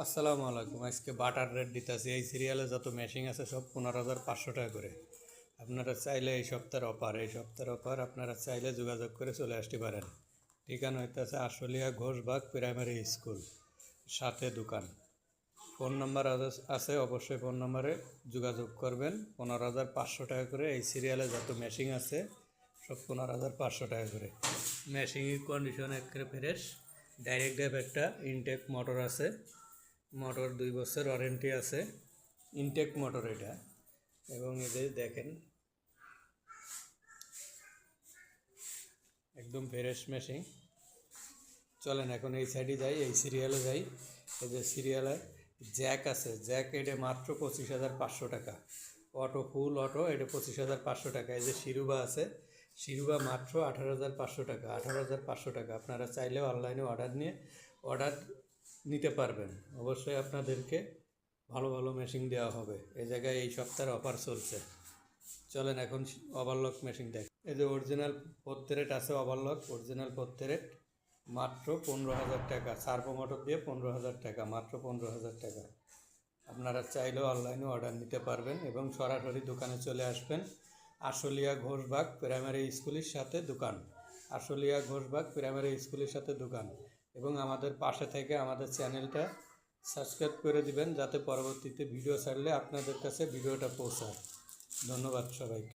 আসসালামু আলাইকুম। আজকে বাটার রেট দিতেছি। এই সিরিয়ালে যত মেশিন আছে সব 15,500 টাকা করে। আপনারা চাইলে এই সপ্তাহের অফার আপনারা চাইলে যোগাযোগ করে চলে আসতে পারেন। ঠিকানা হইতেছে আশুলিয়া ঘোষবাগ প্রাইমারি স্কুল, সাথে দোকান। ফোন নাম্বার আছে, অবশ্যই ফোন নাম্বারে যোগাযোগ করবেন। 15,500 টাকা করে। এই সিরিয়ালে যত মেশিন আছে সব 15,500 টাকা করে। মেশিনের কন্ডিশন একেবারে ফ্রেশ। ডাইরেক্ট ড্রাইভ একটা ইনটেক মোটর আছে। মোটর 2 বছর ওয়ারেন্টি আছে। ইনটেক মোটর এটা। এবং এদের দেখেন একদম ফ্রেশ মেশিন। চলেন এখন এই সাইডে যাই, এই সিরিয়ালে যাই। এই যে সিরিয়ালে জ্যাক আছে, জ্যাক এটা মাত্র 25,500 টাকা। অটো, ফুল অটো, এটা 25,500 টাকা। এই যে শিরুবা আছে, শিরুবা মাত্র 18,500 টাকা। 18,500 টাকা। আপনারা চাইলেও অনলাইনে অর্ডার নিতে পারবেন। অবশ্যই আপনাদেরকে ভালো ভালো মেশিন দেওয়া হবে। এই জায়গায় এই সপ্তাহের অফার চলছে। চলেন এখন ওভারলক মেশিন দেখ। এই যে অরিজিনাল পোর্ট্রেট আছে, ওভারলক অরিজিনাল পোর্ট্রেট মাত্র 15,000 টাকা। সার্ভো মোটর দিয়ে 15,000 টাকা, মাত্র 15,000 টাকা। আপনারা চাইলেও অনলাইনে অর্ডার নিতে পারবেন এবং সরাসরি দোকানে চলে আসবেন। আশুলিয়া ঘোষবাগ প্রাইমারি স্কুলের সাথে দোকান। আশুলিয়া ঘোষবাগ প্রাইমারি স্কুলের সাথে দোকান। এবং আমাদের পাশে থেকে আমাদের চ্যানেলটা সাবস্ক্রাইব করে দিবেন, যাতে পরবর্তীতে ভিডিও ছাড়লে আপনাদের কাছে ভিডিওটা পৌঁছায়। ধন্যবাদ সবাইকে।